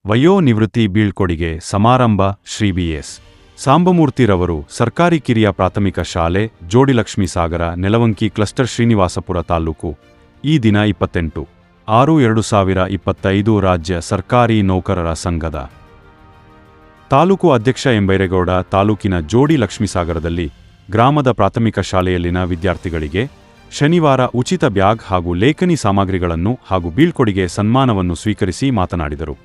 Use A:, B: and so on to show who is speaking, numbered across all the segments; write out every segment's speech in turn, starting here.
A: ವಯೋನಿವೃತ್ತಿ ಬೀಳ್ಕೊಡುಗೆ ಸಮಾರಂಭ ಶ್ರೀ ಬಿ.ಎಸ್. ಸಾಂಬಮೂರ್ತಿರವರು ಸರ್ಕಾರಿ ಕಿರಿಯ ಪ್ರಾಥಮಿಕ ಶಾಲೆ ಜೋಡಿಲಕ್ಷ್ಮೀ ಸಾಗರ ನೆಲವಂಕಿ ಕ್ಲಸ್ಟರ್ ಶ್ರೀನಿವಾಸಪುರ ತಾಲೂಕು ಈ ದಿನ 28/6/2025 ರಾಜ್ಯ ಸರ್ಕಾರಿ ನೌಕರರ ಸಂಘದ ತಾಲೂಕು ಅಧ್ಯಕ್ಷ ಎಂಬೈರೇಗೌಡ ತಾಲೂಕಿನ ಜೋಡಿ ಲಕ್ಷ್ಮೀಸಾಗರದಲ್ಲಿ ಗ್ರಾಮದ ಪ್ರಾಥಮಿಕ ಶಾಲೆಯಲ್ಲಿನ ವಿದ್ಯಾರ್ಥಿಗಳಿಗೆ ಶನಿವಾರ ಉಚಿತ ಬ್ಯಾಗ್ ಹಾಗೂ ಲೇಖನಿ ಸಾಮಗ್ರಿಗಳನ್ನು ಹಾಗೂ ಬೀಳ್ಕೊಡುಗೆ ಸನ್ಮಾನವನ್ನು ಸ್ವೀಕರಿಸಿ ಮಾತನಾಡಿದರು.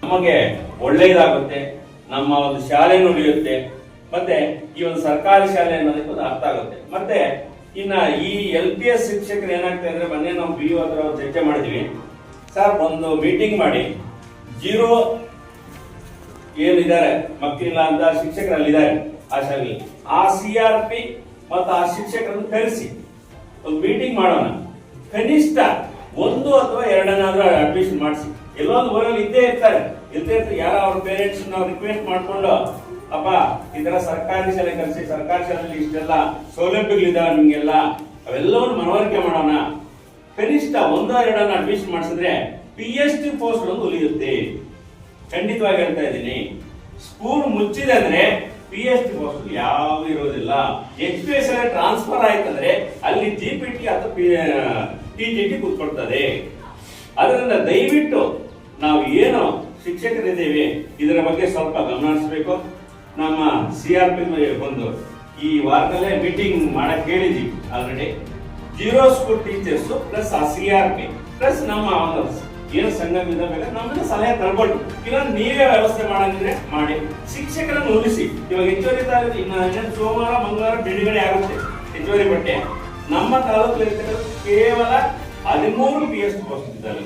B: ನಮಗೆ ಒಳ್ಳೆಯದಾಗುತ್ತೆ, ನಮ್ಮ ಒಂದು ಶಾಲೆ ನುಡಿಯುತ್ತೆ, ಮತ್ತೆ ಈ ಒಂದು ಸರ್ಕಾರಿ ಶಾಲೆ ಅನ್ನೋದಕ್ಕೆ ಒಂದು ಅರ್ಥ ಆಗುತ್ತೆ. ಮತ್ತೆ ಇನ್ನ ಈ LPS ಶಿಕ್ಷಕರು ಏನಾಗ್ತದೆ ಅಂದ್ರೆ, ಮೊನ್ನೆ ನಾವು BO ಹತ್ರ ಚರ್ಚೆ ಮಾಡಿದ್ವಿ ಸರ್, ಒಂದು ಮೀಟಿಂಗ್ ಮಾಡಿ ಜೀರೋ ಏನಿದ್ದಾರೆ ಮಕ್ಕಳಿಲ್ಲ ಅಂತ ಶಿಕ್ಷಕರಲ್ಲಿದ್ದಾರೆ ಆ ಶಾಲೆಯಲ್ಲಿ, ಆ CRP ಮತ್ತು ಆ ಶಿಕ್ಷಕರನ್ನು ಕರೆಸಿ ಒಂದು ಮೀಟಿಂಗ್ ಮಾಡೋಣ. ಕನಿಷ್ಠ 1 ಅಥವಾ 2 ಅಡ್ಮಿಷನ್ ಮಾಡಿಸಿ. ಎಲ್ಲೋ ಒಂದು ಊರಲ್ಲಿ ಇದ್ದೇ ಇರ್ತಾರೆ, ಯಾರ ಅವ್ರ ಪೇರೆಂಟ್ಸ್ ನಾವು ರಿಕ್ವೆಸ್ಟ್ ಮಾಡ್ಕೊಂಡು, ಅಪ್ಪ ಈ ತರ ಸರ್ಕಾರಿ ಶಾಲೆ ಕಲಿಸಿ, ಸರ್ಕಾರಿ ಶಾಲೆಯಲ್ಲಿ ಇಷ್ಟೆಲ್ಲ ಸೌಲಭ್ಯಗಳಿದಾವೆ ನಿಮ್ಗೆಲ್ಲ, ಅವೆಲ್ಲವನ್ನು ಮನವರಿಕೆ ಮಾಡೋಣ. ಕನಿಷ್ಠ 1-2 ಅಡ್ಮಿಷನ್ ಮಾಡಿಸಿದ್ರೆ PhD ಪೋಸ್ಟ್ ಒಂದು ಉಳಿಯುತ್ತೆ. ಖಂಡಿತವಾಗಿ ಹೇಳ್ತಾ ಇದ್ದೀನಿ. ಸ್ಕೂಲ್ ಮುಚ್ಚಿದೆ ಅಂದ್ರೆ PhD ಪೋಸ್ಟ್ ಯಾವ ಇರೋದಿಲ್ಲ. XPS ಟ್ರಾನ್ಸ್ಫರ್ ಆಯ್ತಂದ್ರೆ ಅಲ್ಲಿ GPT ಅಥವಾ TGT ಕೂತ್ಕೊಳ್ತದೆ. ಅದರಿಂದ ದಯವಿಟ್ಟು ನಾವು ಏನು ಶಿಕ್ಷಕರಿದ್ದೇವೆ ಇದರ ಬಗ್ಗೆ ಸ್ವಲ್ಪ ಗಮನ ಹರಿಸಬೇಕು. ನಮ್ಮ CRP ಬಂದು ಈ ವಾರದಲ್ಲೇ ಮೀಟಿಂಗ್ ಮಾಡಕ್ ಹೇಳಿದ್ವಿ already. Zero school teachers plus ಆ CRP ಪ್ಲಸ್ ನಮ್ಮ ಏನು ಸಂಘದಿಂದ ನಮ್ಮನ್ನ ಸಲಹೆ ತಗೊಳ್ಳಿ. ಇಲ್ಲ ನೀವೇ ವ್ಯವಸ್ಥೆ ಮಾಡಂಗಿದ್ರೆ ಮಾಡಿ. ಶಿಕ್ಷಕರನ್ನು ಉಳಿಸಿ. ಇವಾಗ ಹೆಚ್ಚುವರಿ ತಾಲೂಕು ಇನ್ನು ಸೋಮವಾರ ಮಂಗಳವಾರ ಬಿಡುಗಡೆ ಆಗುತ್ತೆ ಹೆಚ್ಚುವರಿ ಬಟ್ಟೆ. ನಮ್ಮ ತಾಲೂಕಲ್ಲಿ ಕೇವಲ 13 PhD ಪೋಸ್ಟ್ ಇದ್ದಾರೆ.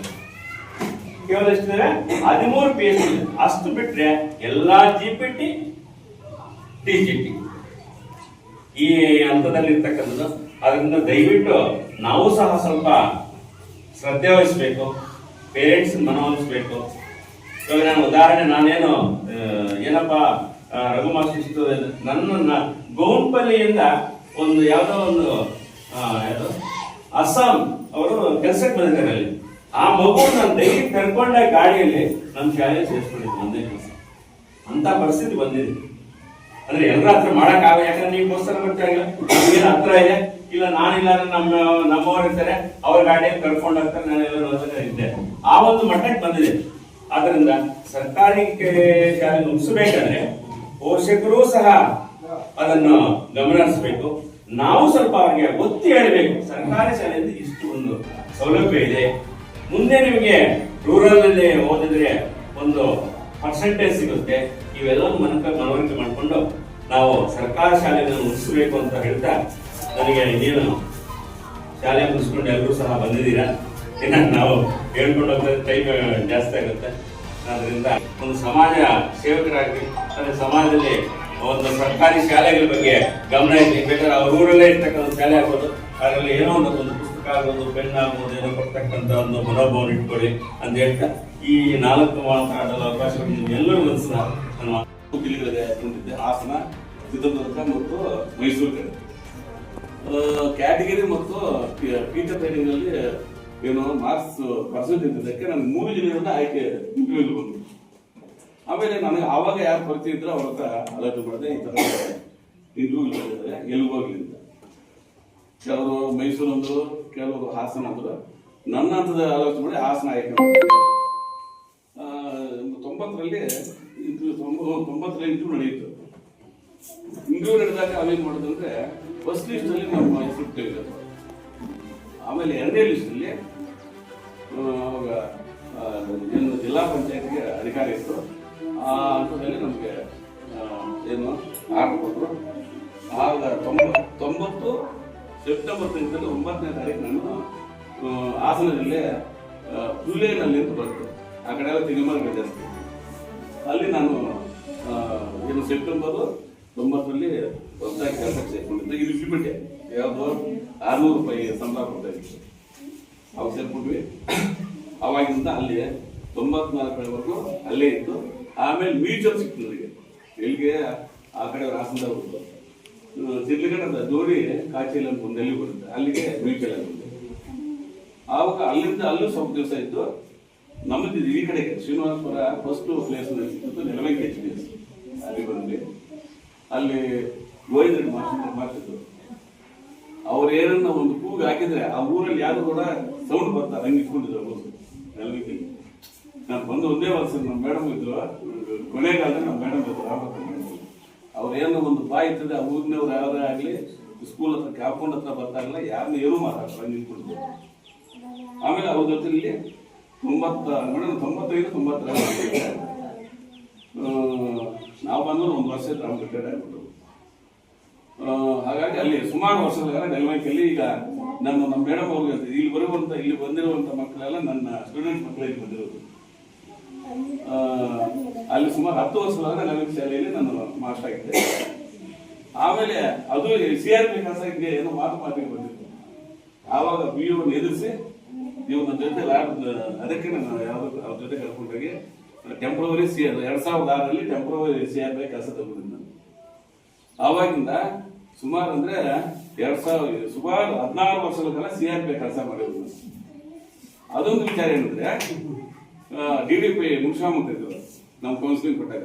B: ಕೇವಲ ಎಷ್ಟಿದ್ದಾರೆ? 13 PhD. ಅಷ್ಟು ಬಿಟ್ರೆ ಎಲ್ಲಾ GPT TGT ಈ ಹಂತದಲ್ಲಿ ಇರ್ತಕ್ಕಂಥದ್ದು. ಅದರಿಂದ ದಯವಿಟ್ಟು ನಾವು ಸಹ ಸ್ವಲ್ಪ ಶ್ರದ್ಧೆ ವಹಿಸಬೇಕು, ಪೇರೆಂಟ್ಸ್ ಮನವೊಲಿಸಬೇಕು. ಇವಾಗ ನಾನು ಉದಾಹರಣೆ, ನಾನೇನು ಏನಪ್ಪಾ ರಘುಮಾಶಿಸ್ತು ನನ್ನ ಗೋಂಪಲ್ಲಿಯಿಂದ ಒಂದು ಯಾವುದೋ ಒಂದು ಅಸ್ಸಾಂ ಅವರು ಕೆಲಸಕ್ಕೆ ಬಂದಿದ್ದಾರೆ. ಅಲ್ಲಿ ಆ ಮಗು ನಾನು ಡೈಲಿ ಕರ್ಕೊಂಡ ಗಾಡಿಯಲ್ಲಿ ನಮ್ಮ ಶಾಲೆಯಲ್ಲಿ ಸೇರಿಸ್ಕೊಂಡಿದ್ದು 1ನೇ ಕ್ಲಾಸ್. ಅಂತ ಪರಿಸ್ಥಿತಿ ಬಂದಿದೆ. ಅಂದ್ರೆ ಎಲ್ಲರ ಹತ್ರ ಮಾಡಕ್ ಆಗ, ಯಾಕಂದ್ರೆ ನೀವು ಪೋಸ್ಟರ್ ಬರ್ತಾಗಿಲ್ಲ, ನಮ್ಗೇನು ಹತ್ರ ಇದೆ, ಇಲ್ಲ ನಾನಿಲ್ಲ ನಮ್ಮವ್ರು ಇರ್ತಾರೆ, ಅವ್ರ ಗಾಡಿಯಲ್ಲಿ ಕರ್ಕೊಂಡು ಹೋಗ್ತಾರೆ, ನಾನೆಲ್ಲ ಇದ್ದೆ. ಆ ಒಂದು ಮಟ್ಟಕ್ಕೆ ಬಂದಿದೆ. ಆದ್ರಿಂದ ಸರ್ಕಾರಿ ಶಾಲೆ ಮುಗಿಸಬೇಕಾದ್ರೆ ಪೋಷಕರು ಸಹ ಅದನ್ನು ಗಮನ ಹರಿಸಬೇಕು. ನಾವು ಸ್ವಲ್ಪ ಅವರಿಗೆ ಒತ್ತಿ ಹೇಳಬೇಕು, ಸರ್ಕಾರಿ ಶಾಲೆಯಿಂದ ಇಷ್ಟು ಒಂದು ಸೌಲಭ್ಯ ಇದೆ, ಮುಂದೆ ನಿಮಗೆ ರೂರಲ್ ಅಲ್ಲಿ ಓದಿದ್ರೆ ಒಂದು ಪರ್ಸೆಂಟೇಜ್ ಸಿಗುತ್ತೆ. ಇವೆಲ್ಲವನ್ನು ಮನವರಿಕೆ ಮಾಡಿಕೊಂಡು ನಾವು ಸರ್ಕಾರಿ ಶಾಲೆಯನ್ನು ಮುಗಿಸಬೇಕು ಅಂತ ಹೇಳ್ತಾ, ನನಗೆ ಇನ್ನೇನು ಶಾಲೆ ಮುಗಿಸ್ಕೊಂಡು ಎಲ್ಲರೂ ಸಹ ಬಂದಿದ್ದೀರಾ. ಇನ್ನು ನಾವು ಹೇಳ್ಕೊಂಡು ಹೋಗ್ತಾರೆ, ಟೈಮ್ ಜಾಸ್ತಿ ಆಗುತ್ತೆ. ಅದರಿಂದ ಒಂದು ಸಮಾಜ ಸೇವಕರಾಗಿ ಸಮಾಜದಲ್ಲಿ ಒಂದು ಸರ್ಕಾರಿ ಶಾಲೆಗಳ ಬಗ್ಗೆ ಗಮನ ಇರಲಿ. ಬೇಕಾದ್ರೆ ಅವ್ರ ಊರಲ್ಲೇ ಇರ್ತಕ್ಕಂಥ ಶಾಲೆ ಆಗ್ಬೋದು, ಅದರಲ್ಲಿ ಏನೋ ಒಂದು ಪುಸ್ತಕ ಆಗ್ಬೋದು, ಪೆನ್ ಆಗ್ಬೋದು, ಏನೋ ಕೊಡ್ತಕ್ಕಂಥ ಒಂದು ಮನೋಭಾವನ ಇಟ್ಕೊಳ್ಳಿ ಅಂತ ಹೇಳ್ತಾ ಈ 4 ಮಾತನಾಡಲು ಅವಕಾಶ ಎಲ್ಲರೂ ಅನಿಸ್ತಾ ನಾನು ಜಿಲ್ಲೆಗಳಿದೆ, ಹಾಸನ, ಚಿತ್ರದುರ್ಗ ಮತ್ತು ಮೈಸೂರು ಕ್ಯಾಟಗಿರಿ ಮತ್ತು ಟೀಚರ್ ಟ್ರೈನಿಂಗ್ ಅಲ್ಲಿ ಏನು ಮಾರ್ಕ್ಸ್ ಪರ್ಸೆಂಟ್ ಇದ್ದಕ್ಕೆ ನನಗೆ 3 ಜಿಲ್ಲೆಯಿಂದ ಆಯ್ಕೆ ಇಂಟರ್ವ್ಯೂ ಬಂತು. ಆಮೇಲೆ ನನಗೆ ಆವಾಗ ಯಾರು ಪರಿಚಯ ಇದ್ರೆ ಅವ್ರ ಹತ್ರ ಆಲೋಚನೆ ಮಾಡಿದೆ, ಈ ತರ ಇಂಟರ್ವ್ಯೂ ಬಂದಿದ್ದಾರೆ, ಎಲ್ಲಿಗೆ ಹೋಗ್ಲಿ ಅಂತ. ಕೆಲವರು ಮೈಸೂರು ಅಂದ್ರು, ಕೆಲವರು ಹಾಸನ ಅಂದ್ರು. ನನ್ನ ಹಂತದ ಆಲೋಚನೆ ಮಾಡಿ ಹಾಸನ ಆಯ್ಕೆ 90ರಲ್ಲಿ ಇಂಟರ್ವ್ಯೂ ನಡೆಯಿತು. ಇಂಟರ್ವ್ಯೂ ನಡೆದಾಗ ಅವೇನ್ ಮಾಡೋದಂದ್ರೆ, ಫಸ್ಟ್ ಲಿಸ್ಟ್ ಅಲ್ಲಿ ನಮ್ಮ ಹೆಸರು ತೆಗೆದ್ರು. ಆಮೇಲೆ 2ನೇ ಲಿಸ್ಟ್ ಅಲ್ಲಿ ಅವಾಗ ಜಿಲ್ಲಾ ಪಂಚಾಯತ್ಗೆ ಅಧಿಕಾರಿ ಇತ್ತು. ಆ ಹಂತದಲ್ಲಿ ನಮಗೆ ಏನು ಆರ್ಡರ್ ಕೊಟ್ಟರು. ಆಗ 90 ಸೆಪ್ಟೆಂಬರ್ ತಿಂಗಳಲ್ಲಿ 9ನೇ ತಾರೀಕು ನಾನು ಹಾಸನ ಜಿಲ್ಲೆ ಹುಲ್ಲೇನಲ್ಲಿ ಅಂತ ಬಂತು. ಆ ಕಡೆ ಎಲ್ಲ ತಿರುಮಲ ಜಾಸ್ತಿ. ಅಲ್ಲಿ ನಾನು ಏನು ಸೆಪ್ಟೆಂಬರ್ 90ರಲ್ಲಿ ಹೊಸದಾಗಿ ಕೆಲಸಕ್ಕೆ ಸೇರ್ಕೊಂಡಿದ್ದೆ. ಇದು ಬಿಟ್ಬಿಟ್ಟೆ, ಯಾವುದು 600 ರೂಪಾಯಿ ಸಂಬಳ ಕೊಡ್ತಾ ಇತ್ತು. ಅವಾಗ ಸೇರ್ಕೊಂಡ್ವಿ. ಅವಾಗಿಂದ ಅಲ್ಲಿ 94ವರೆಗೂ ಅಲ್ಲೇ ಇತ್ತು. ಆಮೇಲೆ ಮ್ಯೂಚುವಲ್ ಸಿಕ್ತು ನನಗೆ. ಎಲ್ಲಿಗೆ ಆ ಕಡೆ ಹಾಸನದವ್ರು ಸಿರ್ಲಿಗಡ ಜೋಡಿ ಕಾಚಿಲ್ ಅಂತ ಒಂದು ಎಲ್ಲಿ ಬರುತ್ತೆ, ಅಲ್ಲಿಗೆ ಮ್ಯೂಚುವಲ್ ಆಗುತ್ತೆ.
C: ಆವಾಗ ಅಲ್ಲೂ ಸ್ವಲ್ಪ ದಿವಸ ಇದ್ದು ನಮ್ಮದು ಈ ಕಡೆಗೆ ಶ್ರೀನಿವಾಸಪುರ ಫಸ್ಟ್ ಪ್ಲೇಸ್ ನೆಲವೆಂಕಿ HBS ಅಲ್ಲಿ ಬಂದ್ವಿ. ಅಲ್ಲಿ ಗೋವಿಂದ ಮಾಡ್ತಿದ್ರು. ಅವ್ರು ಏನನ್ನ ಒಂದು ಕೂಗು ಹಾಕಿದ್ರೆ ಆ ಊರಲ್ಲಿ ಯಾರು ಕೂಡ ಸೌಂಡ್ ಬರ್ತಾರೆ, ಹಂಗೆ ಇಟ್ಕೊಂಡಿದ್ರು ಅವರು ನೆಲವೆಂಕಿ. ನಾನು ಬಂದು ಒಂದೇ ವರ್ಷ ನಮ್ಮ ಮೇಡಮ್ ಇದ್ರು, ಕೊನೆಗಾಲದಲ್ಲಿ ನಮ್ಮ ಮೇಡಮ್ ಇದ್ರು. ಅವ್ರು ಏನೋ ಒಂದು ಬಾಯಿ ಇರ್ತದೆ, ಆ ಊರಿನವ್ರು ಯಾರೇ ಆಗಲಿ ಸ್ಕೂಲ್ ಹತ್ರ ಕಾಂಪೌಂಡ್ ಹತ್ರ ಬರ್ತಾರಲ್ಲ, ಯಾರನ್ನ ಏನು ಮಾತಾಡ್ತಾರೆ, ಹಂಗೆ ನಿಂತ್ಕೊಂಡಿದ್ರು. ಆಮೇಲೆ ಅವ್ರ ಜೊತೆಲಿ 95-96 ನಾವು ಬಂದು ಒಂದು ವರ್ಷ ನಾವು ರಿಟೈರ್ಡ್ ಆಗ್ಬಿಟ್ಟು. ಹಾಗಾಗಿ ಅಲ್ಲಿ ಸುಮಾರು ವರ್ಷಗಳ ನೆಲವೆಂಕಿಯಲ್ಲಿ ಈಗ ನಮ್ಮ ಮೇಡಮ್ ಅವ್ರಿಗೆ ಇಲ್ಲಿ ಬಂದಿರುವಂತ ಮಕ್ಕಳೆಲ್ಲ ನನ್ನ ಸ್ಟೂಡೆಂಟ್ ಮಕ್ಕಳಿಗೆ ಬಂದಿರೋದು. ಅಲ್ಲಿ ಸುಮಾರು 10 ವರ್ಷಗಳ ನೆಲವೆಂಕಿ ಶಾಲೆಯಲ್ಲಿ ನಾನು ಮಾಸ್ಟರ್ ಆಗಿದ್ದೆ. ಆಮೇಲೆ ಅದು CRP ಕೆಲಸಕ್ಕೆ ಏನೋ ಮಾತಿಗೆ ಬಂದಿತ್ತು. ಆವಾಗ BO ಎದುರಿಸಿ ನೀವು ನನ್ನ ಜೊತೆ ಅದಕ್ಕೆ ನಾನು ಯಾವ್ದು ಅವ್ರ ಜೊತೆ ಕರ್ಕೊಂಡೋಗಿ ಟೆಂಪ್ರವರಿ 2006 ಟೆಂಪ್ರವರಿ CRP ಕೆಲಸ ತಗೊಂಡಿದ್ದೆ ನಾನು. ಆವಾಗಿಂದ ಸುಮಾರು ಅಂದ್ರೆ 16 ವರ್ಷಗಳ ಕಾಲ CRP ಕೆಲಸ ಮಾಡಿದ್ರು. ಅದೊಂದು ವಿಚಾರ ಏನಂದ್ರೆ DDP ಮುಖ್ಯಮಂತ್ರಿ ಇದ್ರು ನಾವು ಕೌನ್ಸಿಲಿಂಗ್ ಕೊಟ್ಟಾಗ,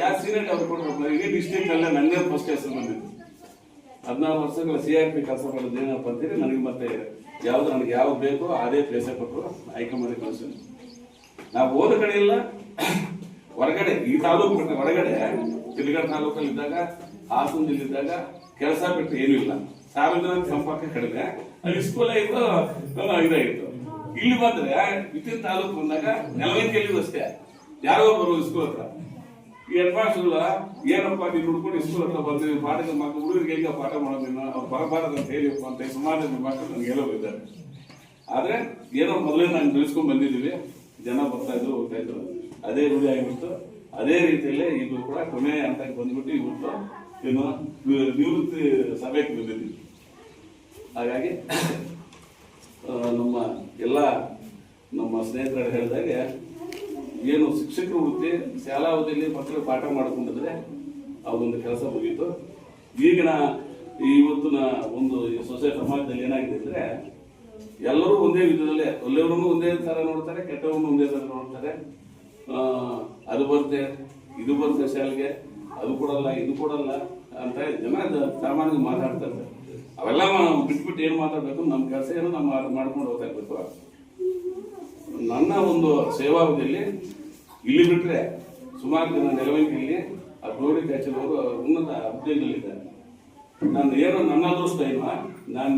C: ಯಾರು ಸೀನಿಯರ್ ಅವ್ರು ಕೊಡ್ಬೇಕು, ಇಡೀ ಡಿಸ್ಟ್ರಿಕ್ಟ್ ಅಲ್ಲೇ ನನಗೆ ಫಸ್ಟ್ ಹೆಸರು ಬಂದಿತ್ತು. 16 ವರ್ಷಗಳ CRP ಕೆಲಸ ಮಾಡೋದು ಏನಪ್ಪ ಅಂತೀರಿ, ನನಗೆ ಮತ್ತೆ ನನಗೆ ಯಾವ್ದು ಬೇಕೋ ಅದೇ ಪ್ಲೇಸೇ ಕೊಟ್ಟರು, ಆಯ್ಕೆ ಮಾಡಿ ಕಳಿಸಿದ್ರು. ನಾವು ಹೋದ ಕಡೆ ಇಲ್ಲ, ಹೊರಗಡೆ ಈ ತಾಲೂಕು ಹೊರಗಡೆ ತಿರುಗಾಡ ತಾಲೂಕಲ್ಲಿ ಇದ್ದಾಗ, ಹಾಸನದಲ್ಲಿದ್ದಾಗ ಕೆಲಸ ಬಿಟ್ಟು ಏನೂ ಇಲ್ಲ, ಸಾರ್ವಜನಿಕ ಸಂಪರ್ಕ ಕಡಿಮೆ, ಅಲ್ಲಿ ಸ್ಕೂಲ್ ಆಯ್ತು ಇದಾಗಿತ್ತು. ಇಲ್ಲಿ ಬಂದ್ರೆ ವಿತಿನ್ ತಾಲೂಕು ಬಂದಾಗ ನೆಲವೆಂಕಿಯಲ್ಲಿ ಅಷ್ಟೇ ಯಾರೋ ಬರುವ ಸ್ಕೂಲ್ ಹತ್ರ ಈ ಹೆಡ್ ಮಾಸ್ಟರ್ ಏನಪ್ಪ ನೀನು ಹುಡ್ಕೊಂಡು ಸ್ಕೂಲ್ ಹತ್ರ ಬರ್ತೀವಿ, ಪಾಠದ ಮಕ್ಕಳು ಹುಡುಗರಿಗೆ ಹೆಂಗ ಪಾಠ ಮಾಡೋದಿಲ್ಲ, ಅವ್ರು ಬರಬಾರದು ಅಂತ ಹೇಳಿಪ್ಪ ಅಂತ ಸುಮಾರು ಮಾಸ್ಟರ್ ನನಗೆ ಹೇಳೋ ಇದ್ದಾರೆ. ಆದ್ರೆ ಏನೋ ಮೊದಲೇ ನಾನು ಬೆಳೆಸ್ಕೊಂಡ್ ಬಂದಿದ್ದೀವಿ, ಜನ ಬರ್ತಾ ಇದ್ರು ಹೋಗ್ತಾ ಇದ್ರು, ಅದೇ ರೂಢಿ ಆಗಿಬಿಟ್ಟು ಅದೇ ರೀತಿಯಲ್ಲೇ ಇದು ಕೂಡ ಕೊನೆ ಹಂತಕ್ಕೆ ಬಂದ್ಬಿಟ್ಟು ಇವತ್ತು ಏನು ನಿವೃತ್ತಿ ಸಭೆಗೆ ಬಂದಿದ್ದೀವಿ. ಹಾಗಾಗಿ ನಮ್ಮ ಎಲ್ಲ ನಮ್ಮ ಸ್ನೇಹಿತರು ಹೇಳಿದಾಗೆ ಏನು ಶಿಕ್ಷಕರ ವೃತ್ತಿ ಶಾಲಾವಧಿಯಲ್ಲಿ ಮಕ್ಕಳು ಪಾಠ ಮಾಡಿಕೊಂಡಿದ್ರೆ ಅದೊಂದು ಕೆಲಸ ಮುಗೀತು. ಈಗಿನ ಇವತ್ತಿನ ಒಂದು ಸೊಸೈಟಿ ಸಮಾಜದಲ್ಲಿ ಏನಾಗಿದೆ ಅಂದ್ರೆ ಎಲ್ಲರೂ ಒಂದೇ ವಿಧದಲ್ಲೇ, ಒಳ್ಳೆಯವ್ರನ್ನು ಒಂದೇ ತರ ನೋಡ್ತಾರೆ, ಕೆಟ್ಟವ್ರನ್ನು ಒಂದೇ ತರ ನೋಡ್ತಾರೆ. ಅದು ಬರುತ್ತೆ, ಇದು ಬರುತ್ತೆ ಶಾಲೆಗೆ, ಅದು ಕೊಡಲ್ಲ, ಇದು ಕೊಡಲ್ಲ ಅಂತ ಜನ ಸಾಮಾನ್ಯ ಮಾತಾಡ್ತಾ ಇರ್ತಾರೆ. ಅವೆಲ್ಲ ಬಿಟ್ಬಿಟ್ಟು ಏನ್ ಮಾತಾಡ್ಬೇಕು, ನಮ್ಮ ಕೆಲಸ ಏನೋ ನಾವು ಮಾಡ್ಕೊಂಡು ಹೋಗ್ತಾ ಇರ್ಬೇಕು. ನನ್ನ ಒಂದು ಸೇವಾವಧಿಯಲ್ಲಿ ಇಲ್ಲಿ ಬಿಟ್ರೆ ಸುಮಾರು ಜನ ನೆಲವೆಂಕಿಯಲ್ಲಿ ಆ ಗೌರಿ ಕಚೇರಿಯವರು ಉನ್ನತ ಹುದ್ದೆಯಲ್ಲಿದ್ದಾರೆ. ನಾನು ಏನೋ ನನ್ನ ಅದೃಷ್ಟ ಏನು, ನಾನು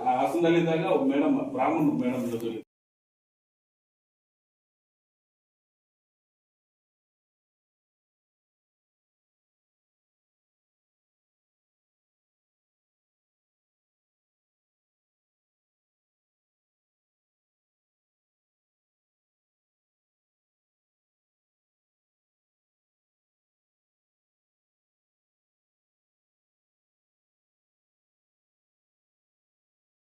C: ಹಾಸನದಲ್ಲಿದ್ದಾಗ ಮೇಡಮ್ ಬ್ರಾಹ್ಮಣ ಮೇಡಮ್ ಜೊತೆ